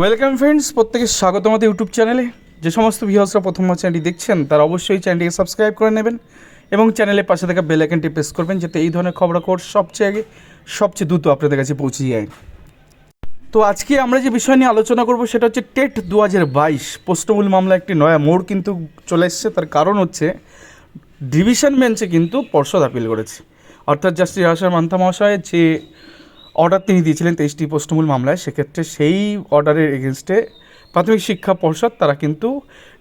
Welcome friends, প্রত্যেকে স্বাগত আমাদের ইউটিউব চ্যানেলে। যে সমস্ত ভিউয়ার্সরা প্রথম চ্যানেলটি দেখছেন তারা অবশ্যই চ্যানেলটিকে সাবস্ক্রাইব করে নেবেন এবং চ্যানেলের পাশে থাকা বেল আইকনটি প্রেস করবেন, যাতে এই ধরনের খবরাখবর সবচেয়ে আগে সবচেয়ে দ্রুত আপনাদের কাছে পৌঁছে যায়। তো আজকে আমরা যে বিষয় নিয়ে আলোচনা করব সেটা হচ্ছে টেট 2022 প্রশ্নমূল মামলা একটি নয়া মোড় কিন্তু চলে এসছে। তার কারণ হচ্ছে ডিভিশন বেঞ্চে কিন্তু পর্ষদ আপিল করেছে, অর্থাৎ জাস্টিস আশা মান্থা মহাশয় যে অর্ডার তিনি দিয়েছিলেন 23টি প্রশ্নমূল মামলায়, সেক্ষেত্রে সেই অর্ডারের এগেনস্টে প্রাথমিক শিক্ষা পর্ষদ তারা কিন্তু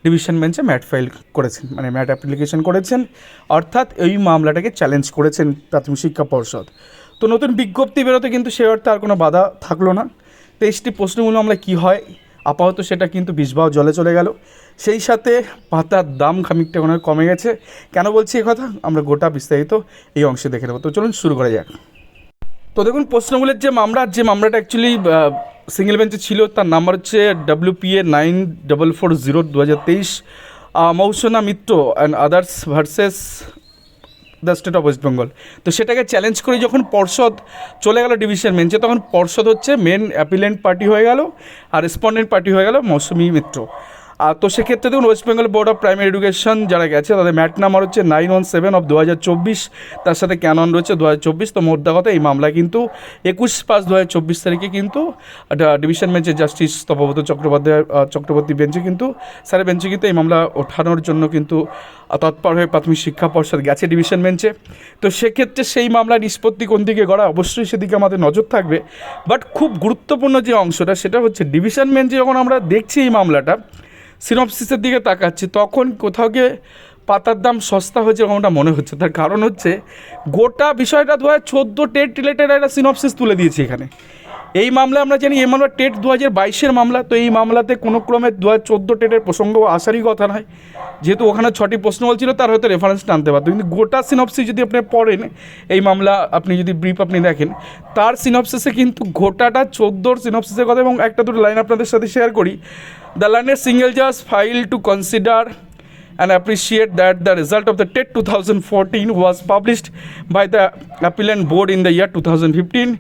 ডিভিশন বেঞ্চে ম্যাট ফাইল করেছেন, মানে ম্যাট অ্যাপ্লিকেশন করেছেন, অর্থাৎ এই মামলাটাকে চ্যালেঞ্জ করেছেন প্রাথমিক শিক্ষা পর্ষদ। তো নতুন বিজ্ঞপ্তি বেরোতে কিন্তু সে অর্থে আর কোনো বাধা থাকলো না। 23টি প্রশ্নমূল মামলা কী হয় আপাতত সেটা কিন্তু বিষবাও জলে চলে গেল। সেই সাথে পাতার দাম খানিকটা কমে গেছে। কেন বলছি এই কথা আমরা গোটা বিস্তারিত এই অংশে দেখে নেব। তো চলুন শুরু করা যাক। তো দেখুন, প্রশ্নমূলের যে মামলাটা অ্যাকচুয়ালি সিঙ্গেল বেঞ্চে ছিল, তার নাম্বার হচ্ছে WPA 9440/2023 Mousuna Mitra and others versus the state of West Bengal. তো সেটাকে চ্যালেঞ্জ করে যখন পর্ষদ চলে গেল ডিভিশন বেঞ্চে, তখন পর্ষদ হচ্ছে মেন অ্যাপিলেন্ট পার্টি হয়ে গেল আর রেসপন্ডেন্ট পার্টি হয়ে গেল মৌসুমি মিত্র। তো সেক্ষেত্রে দেখুন, West Bengal board of primary education যারা গেছে তাদের ম্যাট নাম্বার হচ্ছে 917/2024, তার সাথে ক্যানন রয়েছে 2024। তো মোদ্দা কথা, এই মামলা কিন্তু 21/5/2024 তারিখে কিন্তু ডিভিশন বেঞ্চে জাস্টিস তপব্রত চক্রবর্তী বেঞ্চে কিন্তু স্যারের বেঞ্চে কিন্তু এই মামলা ওঠানোর জন্য কিন্তু তৎপর হয়ে প্রাথমিক শিক্ষা পর্ষদ গেছে ডিভিশন বেঞ্চে। তো সেক্ষেত্রে সেই মামলা নিষ্পত্তি কোন দিকে গড়া, অবশ্যই সেদিকে আমাদের নজর থাকবে। বাট খুব গুরুত্বপূর্ণ যে অংশটা সেটা হচ্ছে ডিভিশন বেঞ্চে যখন আমরা দেখছি এই মামলাটা সিনপসিসের দিকে তাকাচ্ছি, তখন কোথাও গিয়ে পাতার দাম সস্তা হয়েছে এরকমটা মনে হচ্ছে। তার কারণ হচ্ছে গোটা বিষয়টা 2014 টেট রিলেটেড একটা সিনপসিস তুলে দিয়েছে এখানে। এই মামলায় আমরা জানি এই মামলা টেট 2022 মামলা। তো এই মামলাতে কোনো ক্রমে 2014 টেটের প্রসঙ্গ আসারই কথা নয়, যেহেতু ওখানে 6টি প্রশ্নমূল ছিল, তার হয়তো রেফারেন্স টানতে পারতো। কিন্তু গোটা সিনপসিস যদি আপনি পড়েন এই মামলা, আপনি যদি ব্রিফ আপনি দেখেন, তার সিনপসিসে কিন্তু গোটাটা 14 সিনপসিসের কথা। এবং একটা দুটো লাইন আপনাদের সাথে শেয়ার করি। The learned single judge failed to consider and appreciate that the result of the TET 2014 was published by the appellant board in the year 2015,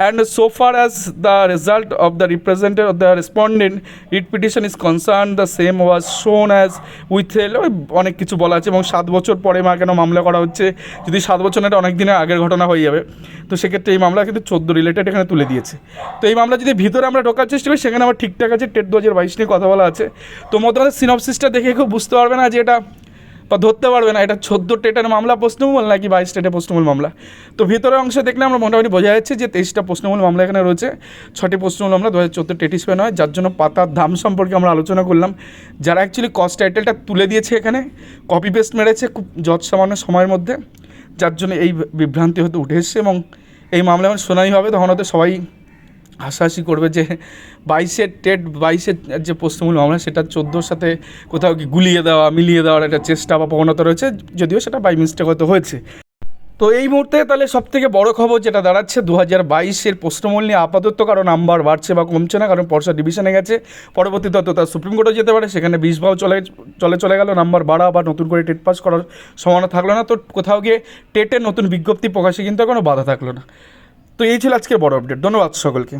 and so far as the result of the representative of the respondent writ petition is concerned, the same was shown as withheld। অনেক কিছু বলা আছে। এবং 7 বছর পরে কেন মামলা করা হচ্ছে, যদি 7 বছর এটা অনেক দিনের আগের ঘটনা হয়ে যাবে। তো সেক্ষেত্রে এই মামলা কিন্তু 14 রিলেটেড এখানে তুলে দিয়েছে। তো এই মামলা যদি ভিতরে আমরা ঢোকার চেষ্টা করি, সেখানে আমার ঠিকঠাক আছে, টেট 2022 নিয়ে কথা বলা আছে। তো মোটামুটি সিনপসিসটা দেখে কেউ বুঝতে পারবে না যে এটা, বা ধরতে পারবে না এটা 14 টেটের মামলা প্রশ্নমূল নাকি 22 টেটের প্রশ্নমূল মামলা। তো ভিতরের অংশে দেখলে আমরা মোটামুটি বোঝা যাচ্ছে যে 23টা প্রশ্নমূল মামলা এখানে রয়েছে, 6টি প্রশ্নমূল মামলা 2014 টেটিসপেন হয়, যার জন্য পাতার দাম সম্পর্কে আমরা আলোচনা করলাম। যারা অ্যাকচুয়ালি কস্ট টাইটেলটা তুলে দিয়েছে এখানে কপি পেস্ট মেরেছে খুব সামান্য সময়ের মধ্যে, যার জন্য এই বিভ্রান্তি হয়তো উঠে এসছে। এবং এই মামলা যখন শুনানি হবে তখন হয়তো সবাই হাসাহাসি করবে যে 22 টেট 22 যে প্রশ্নমূল মামলা সেটা 14 সাথে কোথাও কি গুলিয়ে দেওয়া মিলিয়ে দেওয়ার একটা চেষ্টা বা প্রবণতা রয়েছে, যদিও সেটা বাই মিস্টেক হয়তো হয়েছে। তো এই মুহূর্তে তাহলে সবথেকে বড় খবর যেটা দাঁড়াচ্ছে 2022 প্রশ্নমূল নিয়ে আপাতত কারো নাম্বার বাড়ছে বা কমছে না, কারণ পর্ষদ ডিভিশনে গেছে। পরবর্তীতে তো তার সুপ্রিম কোর্টে যেতে পারে, সেখানে 20 চলে গেল, নাম্বার বাড়া বা নতুন করে টেট পাস করার সম্ভাবনা থাকলো না। তো কোথাও গিয়ে টেটের নতুন বিজ্ঞপ্তি প্রকাশে কিন্তু এখনও বাধা থাকলো না। তো এই ছিল আজকের বড় আপডেট। ধন্যবাদ সকলকে।